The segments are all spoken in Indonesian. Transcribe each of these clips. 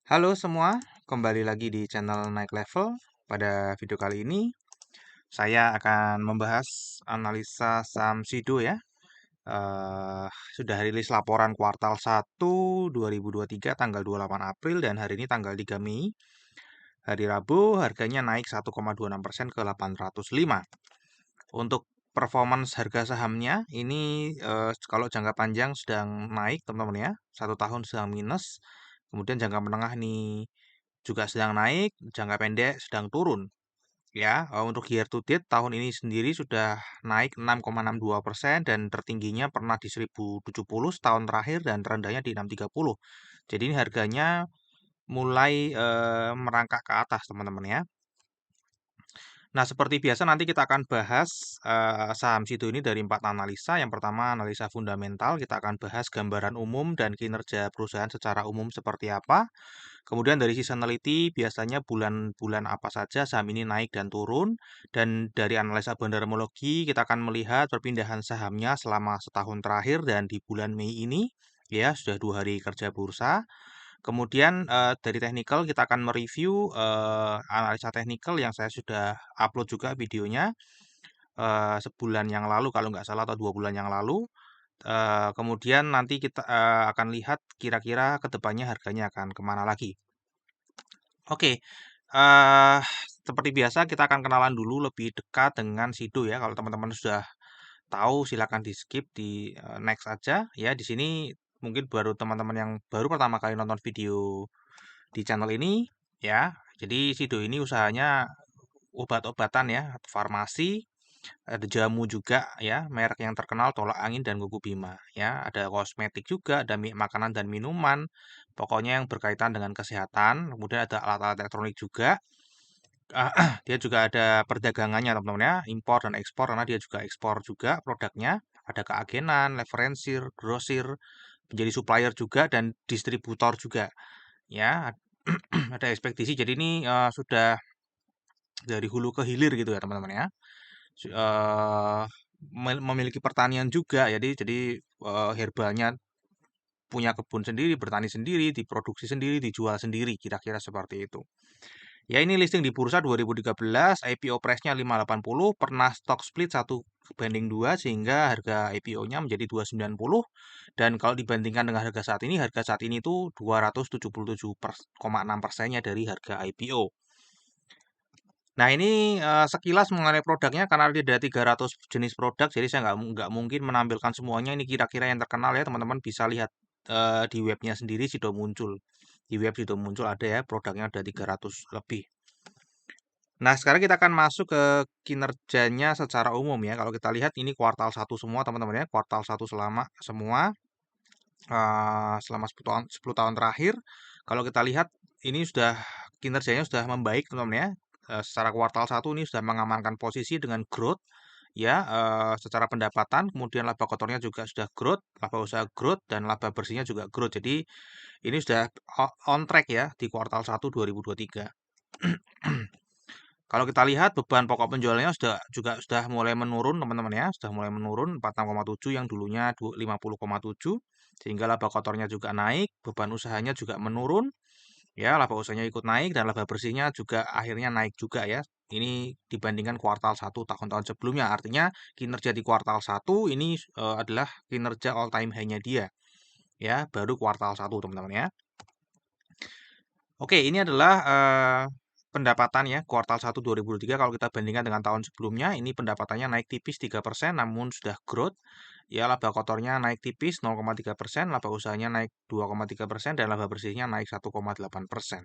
Halo semua, kembali lagi di channel Naik Level. Pada video kali ini, saya akan membahas analisa saham Sido ya. Eh, sudah rilis laporan kuartal 1 2023 tanggal 28 April dan hari ini tanggal 3 Mei. Hari Rabu harganya naik 1,26% ke 805. Untuk performance harga sahamnya ini kalau jangka panjang sedang naik teman-teman ya. 1 tahun sedang minus. Kemudian jangka menengah nih juga sedang naik, jangka pendek sedang turun. Ya, untuk year to date tahun ini sendiri sudah naik 6,62% dan tertingginya pernah di 1070 setahun terakhir dan terendahnya di 630. Jadi ini harganya mulai merangkak ke atas teman-teman ya. Nah, seperti biasa nanti kita akan bahas saham situ ini dari 4 analisa. Yang pertama analisa fundamental, kita akan bahas gambaran umum dan kinerja perusahaan secara umum seperti apa. Kemudian dari seasonality biasanya bulan-bulan apa saja saham ini naik dan turun. Dan dari analisa bandarmologi kita akan melihat perpindahan sahamnya selama setahun terakhir dan di bulan Mei ini. Ya, sudah 2 hari kerja bursa. Kemudian dari technical kita akan mereview analisa technical yang saya sudah upload juga videonya sebulan yang lalu kalau nggak salah atau 2 bulan yang lalu. Kemudian nanti kita akan lihat kira-kira kedepannya harganya akan kemana lagi. Oke, eh seperti biasa kita akan kenalan dulu lebih dekat dengan Sido ya. Kalau teman-teman sudah tahu silakan di skip di next aja ya. Di sini mungkin baru teman-teman yang baru pertama kali nonton video di channel ini ya. Jadi Sido ini usahanya obat-obatan ya, farmasi, ada jamu juga ya, merek yang terkenal Tolak Angin dan Kuku Bima ya. Ada kosmetik juga, ada makanan dan minuman. Pokoknya yang berkaitan dengan kesehatan. Kemudian ada alat-alat elektronik juga. Dia juga ada perdagangannya teman-teman ya, impor dan ekspor karena dia juga ekspor juga produknya. Ada keagenan, leverensir, grosir, menjadi supplier juga dan distributor juga. Ya, ada ekspedisi. Jadi ini sudah dari hulu ke hilir gitu ya teman-teman ya. Memiliki pertanian juga. Jadi herbalnya punya kebun sendiri, bertani sendiri, diproduksi sendiri, dijual sendiri, kira-kira seperti itu. Ya ini listing di bursa 2013, IPO price-nya 580, pernah stock split 1:2 sehingga harga IPO-nya menjadi 290 dan kalau dibandingkan dengan harga saat ini itu 277,6%-nya dari harga IPO. Nah ini sekilas mengenai produknya karena dia ada 300 jenis produk jadi saya nggak mungkin menampilkan semuanya ini kira-kira yang terkenal ya teman-teman bisa lihat di webnya sendiri sudah muncul di web sudah muncul ada ya produknya ada 300 lebih. Nah, sekarang kita akan masuk ke kinerjanya secara umum ya. Kalau kita lihat ini kuartal 1 semua teman-teman ya, kuartal 1 selama semua selama 10 tahun terakhir. Kalau kita lihat ini sudah kinerjanya sudah membaik teman-teman ya. Secara kuartal 1 ini sudah mengamankan posisi dengan growth ya, secara pendapatan, kemudian laba kotornya juga sudah growth, laba usaha growth dan laba bersihnya juga growth. Jadi ini sudah on track ya di kuartal 1 2023. Kalau kita lihat beban pokok penjualannya juga sudah mulai menurun teman-teman ya, sudah mulai menurun 46,7 yang dulunya 50,7 sehingga laba kotornya juga naik, beban usahanya juga menurun ya, laba usahanya ikut naik dan laba bersihnya juga akhirnya naik juga ya. Ini dibandingkan kuartal 1 tahun-tahun sebelumnya. Artinya kinerja di kuartal 1 ini adalah kinerja all time high-nya dia ya, baru kuartal 1 teman-teman ya. Oke, ini adalah pendapatan ya kuartal 1 2023 kalau kita bandingkan dengan tahun sebelumnya ini pendapatannya naik tipis 3% namun sudah growth. Ya laba kotornya naik tipis 0,3%, laba usahanya naik 2,3% dan laba bersihnya naik 1,8%.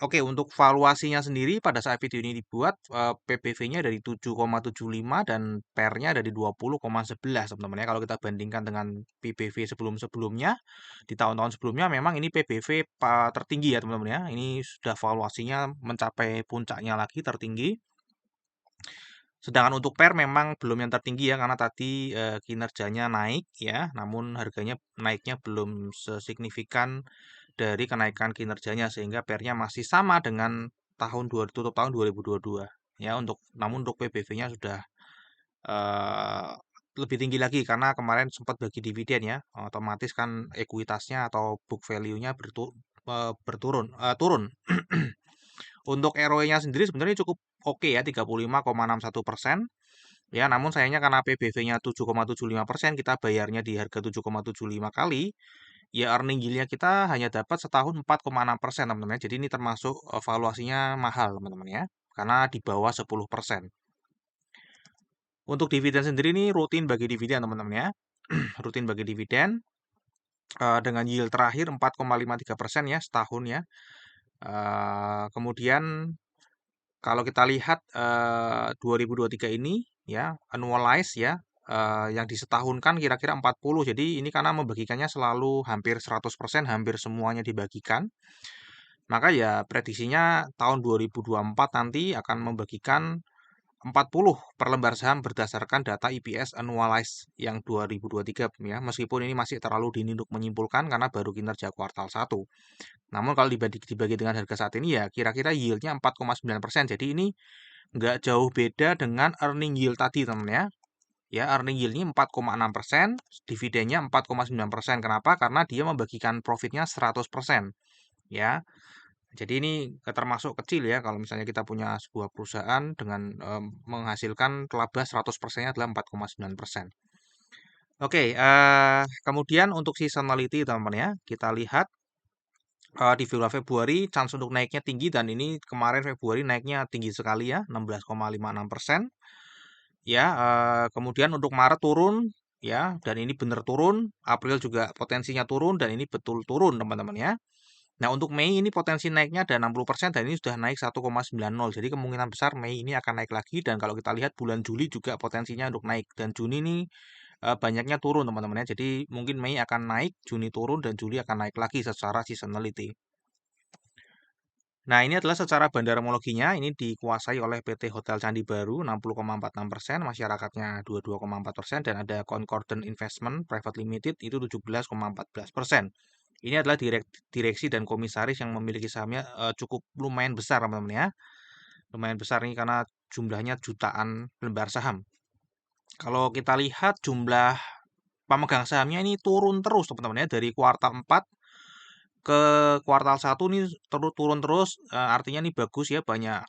Oke, untuk valuasinya sendiri pada saat video ini dibuat PBV-nya dari 7,75 dan PER-nya dari 20,11 teman-teman ya. Kalau kita bandingkan dengan PBV sebelum-sebelumnya di tahun-tahun sebelumnya memang ini PBV tertinggi ya teman-teman ya. Ini sudah valuasinya mencapai puncaknya lagi tertinggi. Sedangkan untuk PER memang belum yang tertinggi ya karena tadi kinerjanya naik ya, namun harganya naiknya belum sesignifikan dari kenaikan kinerjanya sehingga PER-nya masih sama dengan tutup tahun 2022 ya untuk namun untuk PBV-nya sudah eh, lebih tinggi lagi karena kemarin sempat bagi dividen ya. Otomatis kan ekuitasnya atau book value-nya turun. Untuk ROE-nya sendiri sebenarnya cukup oke ya, 35,61%. Ya, namun sayangnya karena PBV-nya 7,75%, kita bayarnya di harga 7,75 kali, ya earning yield-nya kita hanya dapat setahun 4,6%, teman-teman. Jadi ini termasuk valuasinya mahal, teman-teman ya, karena di bawah 10%. Untuk dividen sendiri ini rutin bagi dividen, teman-teman ya. Rutin bagi dividen dengan yield terakhir 4,53% ya setahun ya. Kemudian kalau kita lihat 2023 ini ya annualize ya yang disetahunkan kira-kira 40. Jadi ini karena membagikannya selalu hampir 100%, hampir semuanya dibagikan. Maka ya prediksinya tahun 2024 nanti akan membagikan 40 per lembar saham berdasarkan data EPS annualized yang 2023 ya. Meskipun ini masih terlalu dini untuk menyimpulkan karena baru kinerja kuartal 1. Namun kalau dibagi dengan harga saat ini ya kira-kira yieldnya 4,9%. Jadi ini nggak jauh beda dengan earning yield tadi teman ya. Ya, earning yield-nya 4,6%, dividennya 4,9%. Kenapa? Karena dia membagikan profitnya 100%. Ya, jadi ini termasuk kecil ya kalau misalnya kita punya sebuah perusahaan dengan menghasilkan laba 100%-nya adalah 4,9%. Oke, kemudian untuk seasonality teman-teman ya, kita lihat di bulan Februari chance untuk naiknya tinggi dan ini kemarin Februari naiknya tinggi sekali ya, 16,56%. Ya, kemudian untuk Maret turun ya, dan ini benar turun, April juga potensinya turun dan ini betul turun teman-teman ya. Nah, untuk Mei ini potensi naiknya ada 60% dan ini sudah naik 1,90. Jadi kemungkinan besar Mei ini akan naik lagi dan kalau kita lihat bulan Juli juga potensinya untuk naik dan Juni ini banyaknya turun teman-teman ya. Jadi mungkin Mei akan naik, Juni turun dan Juli akan naik lagi secara seasonality. Nah, ini adalah secara bandarmologinya, ini dikuasai oleh PT Hotel Candi Baru 60,46%, masyarakatnya 22,4%, dan ada Concordant Investment Private Limited itu 17,14%. Ini adalah direksi dan komisaris yang memiliki sahamnya cukup lumayan besar, teman-teman ya. Lumayan besar ini karena jumlahnya jutaan lembar saham. Kalau kita lihat jumlah pemegang sahamnya ini turun terus, teman-teman ya, dari kuartal 4 ke kuartal 1 nih turun terus, artinya nih bagus ya banyak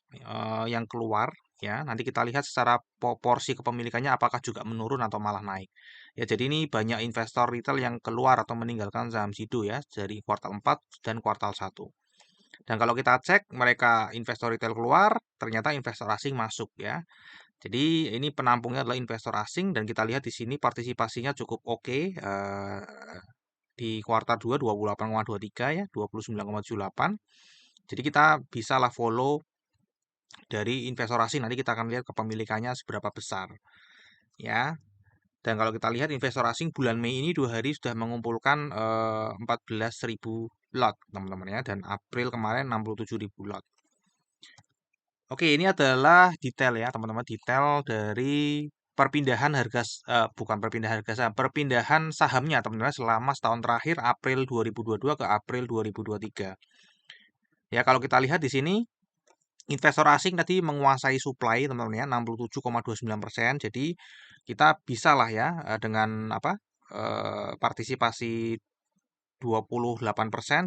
yang keluar ya. Nanti kita lihat secara porsi kepemilikannya apakah juga menurun atau malah naik. Ya jadi ini banyak investor retail yang keluar atau meninggalkan saham Sido ya dari kuartal 4 dan kuartal 1. Dan kalau kita cek mereka investor retail keluar, ternyata investor asing masuk ya. Jadi ini penampungnya adalah investor asing dan kita lihat di sini partisipasinya cukup oke. Di kuartal 2 28,23 ya, 29,78. Jadi kita bisalah follow dari investor asing. Nanti kita akan lihat kepemilikannya seberapa besar. Ya. Dan kalau kita lihat investor asing bulan Mei ini 2 hari sudah mengumpulkan 14.000 lot, teman-teman ya. Dan April kemarin 67.000 lot. Oke, ini adalah detail ya, teman-teman. Detail dari perpindahan harga, bukan perpindahan harga saham, perpindahan sahamnya, teman-teman, selama setahun terakhir April 2022 ke April 2023. Ya, kalau kita lihat di sini, investor asing tadi menguasai supply, teman-teman ya, 67,29%. Jadi kita bisa lah ya dengan apa partisipasi 28%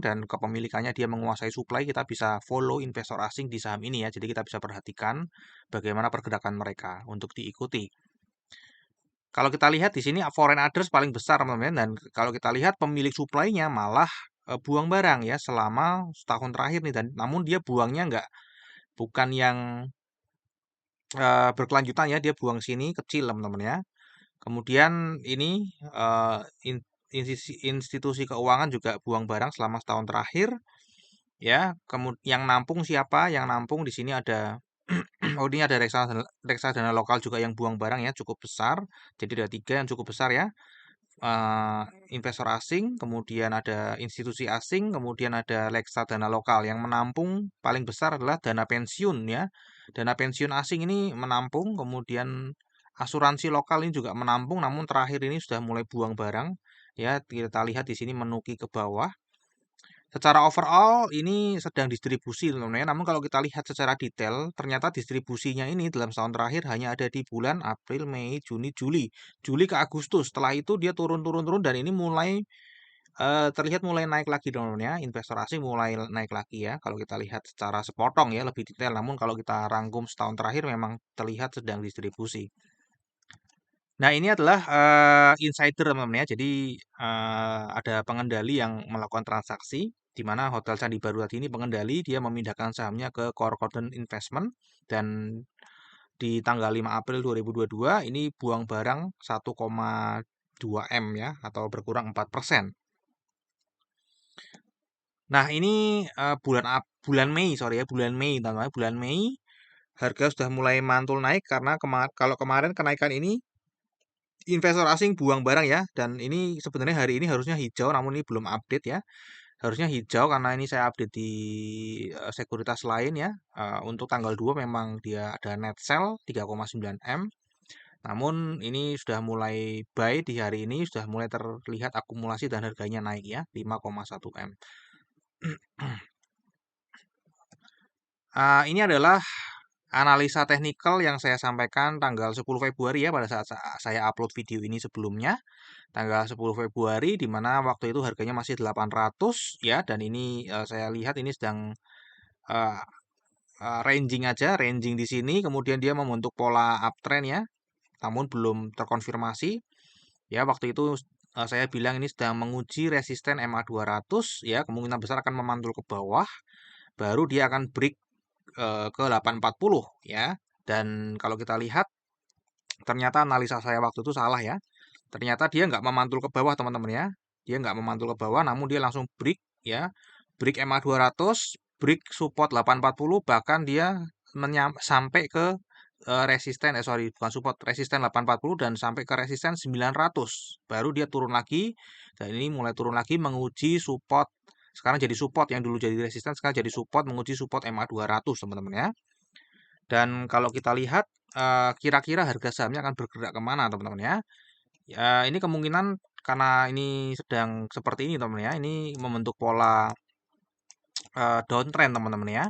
dan kepemilikannya dia menguasai supply, kita bisa follow investor asing di saham ini ya. Jadi kita bisa perhatikan bagaimana pergerakan mereka untuk diikuti. Kalau kita lihat di sini foreign others paling besar teman-teman dan kalau kita lihat pemilik supply-nya malah buang barang ya selama setahun terakhir nih dan namun dia buangnya bukan yang berkelanjutan ya, dia buang sini kecil teman-teman ya. Kemudian ini institusi keuangan juga buang barang selama setahun terakhir. Ya, yang nampung siapa? Yang nampung di sini ada oh ini ada reksadana lokal juga yang buang barang ya cukup besar. Jadi ada 3 yang cukup besar ya. Investor asing, kemudian ada institusi asing, kemudian ada reksadana lokal yang menampung paling besar adalah dana pensiun ya. Dana pensiun asing ini menampung, kemudian asuransi lokal ini juga menampung, namun terakhir ini sudah mulai buang barang ya. Kita lihat di sini menuki ke bawah. Secara overall ini sedang distribusi teman-teman ya. Namun kalau kita lihat secara detail, ternyata distribusinya ini dalam setahun terakhir hanya ada di bulan April, Mei, Juni, Juli. Juli ke Agustus. Setelah itu dia turun dan ini mulai terlihat mulai naik lagi teman-teman ya. Investor asing mulai naik lagi ya. Kalau kita lihat secara sepotong ya lebih detail. Namun kalau kita rangkum setahun terakhir memang terlihat sedang distribusi. Nah, ini adalah insider teman-teman ya. Jadi ada pengendali yang melakukan transaksi di mana Hotel Candi Baru tadi ini pengendali dia memindahkan sahamnya ke Core Cotton Investment dan di tanggal 5 April 2022 ini buang barang 1,2 M ya atau berkurang 4%. Nah, ini bulan Mei, sorry ya, bulan Mei, teman-teman. Bulan Mei harga sudah mulai mantul naik karena kalau kemarin kenaikan ini investor asing buang barang ya, dan ini sebenarnya hari ini harusnya hijau, namun ini belum update ya. Harusnya hijau karena ini saya update di sekuritas lain ya. Untuk tanggal 2 memang dia ada net sell 3,9 M. Namun ini sudah mulai buy di hari ini, sudah mulai terlihat akumulasi dan harganya naik ya, 5,1 M. Ini adalah analisa teknikal yang saya sampaikan tanggal 10 Februari ya pada saat saya upload video ini sebelumnya. Tanggal 10 Februari di mana waktu itu harganya masih 800 ya, dan ini saya lihat ini sedang eh, ranging aja, ranging di sini, kemudian dia membentuk pola uptrend ya, namun belum terkonfirmasi. Ya, waktu itu saya bilang ini sedang menguji resisten MA200 ya, kemungkinan besar akan memantul ke bawah, baru dia akan break ke 840 ya. Dan kalau kita lihat ternyata analisa saya waktu itu salah ya. Ternyata dia nggak memantul ke bawah teman-teman ya. Dia nggak memantul ke bawah, namun dia langsung break ya. Break MA200, break support 840, bahkan dia sampai ke resisten, sorry bukan support, resisten 840 dan sampai ke resisten 900. Baru dia turun lagi, dan ini mulai turun lagi menguji support. Sekarang jadi support, yang dulu jadi resisten sekarang jadi support, menguji support MA200 teman-teman ya. Dan kalau kita lihat kira-kira harga sahamnya akan bergerak kemana teman-teman ya. Ya, ini kemungkinan karena ini sedang seperti ini teman-teman ya. Ini membentuk pola downtrend teman-teman ya.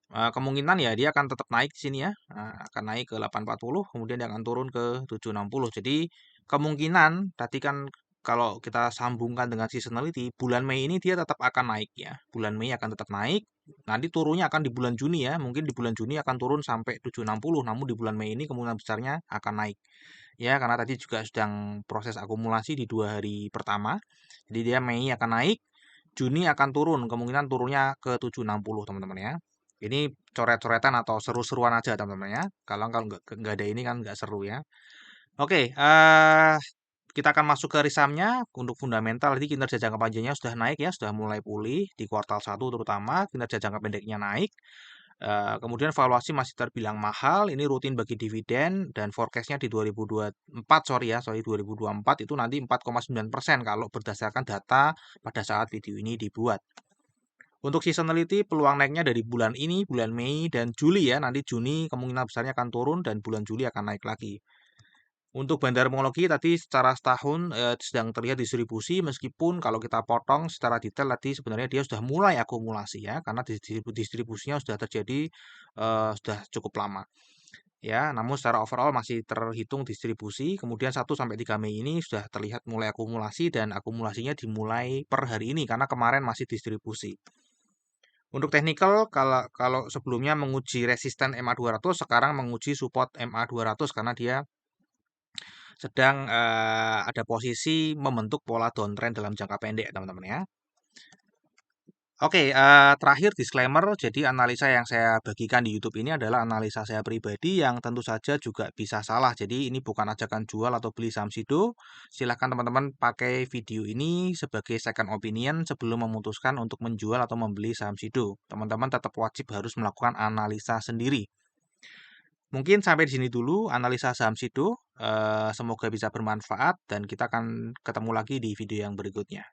Kemungkinan ya dia akan tetap naik di sini ya. Akan naik ke 840, kemudian dia akan turun ke 760. Jadi kemungkinan tadi kan kalau kita sambungkan dengan seasonality, bulan Mei ini dia tetap akan naik ya. Bulan Mei akan tetap naik. Nanti turunnya akan di bulan Juni ya. Mungkin di bulan Juni akan turun sampai 760, namun di bulan Mei ini kemungkinan besarnya akan naik. Ya, karena tadi juga sedang proses akumulasi di 2 hari pertama. Jadi dia Mei akan naik, Juni akan turun, kemungkinan turunnya ke 760 teman-teman ya. Ini coret-coretan atau seru-seruan aja teman-teman ya. Kalau kalau nggak ada ini kan nggak seru ya. Oke, kita akan masuk ke risamnya. Untuk fundamental, jadi kinerja jangka panjangnya sudah naik ya, sudah mulai pulih di kuartal 1 terutama, kinerja jangka pendeknya naik. Kemudian valuasi masih terbilang mahal, ini rutin bagi dividen dan forecastnya di 2024, sorry 2024 itu nanti 4,9% kalau berdasarkan data pada saat video ini dibuat. Untuk seasonality, peluang naiknya dari bulan ini, bulan Mei dan Juli ya. Nanti Juni kemungkinan besarnya akan turun dan bulan Juli akan naik lagi. Untuk bandar homologi tadi secara setahun sedang terlihat distribusi, meskipun kalau kita potong secara detail tadi sebenarnya dia sudah mulai akumulasi ya, karena distribusinya sudah terjadi sudah cukup lama. Ya, namun secara overall masih terhitung distribusi. Kemudian 1 sampai 3 Mei ini sudah terlihat mulai akumulasi dan akumulasinya dimulai per hari ini karena kemarin masih distribusi. Untuk technical, kalau sebelumnya menguji resisten MA200, sekarang menguji support MA200 karena dia sedang ada posisi membentuk pola downtrend dalam jangka pendek, teman-teman ya. Oke, terakhir disclaimer, jadi analisa yang saya bagikan di YouTube ini adalah analisa saya pribadi yang tentu saja juga bisa salah. Jadi ini bukan ajakan jual atau beli saham Sido. Silahkan teman-teman pakai video ini sebagai second opinion sebelum memutuskan untuk menjual atau membeli saham Sido. Teman-teman tetap wajib harus melakukan analisa sendiri. Mungkin sampai di sini dulu analisa saham Sido. Semoga bisa bermanfaat dan kita akan ketemu lagi di video yang berikutnya.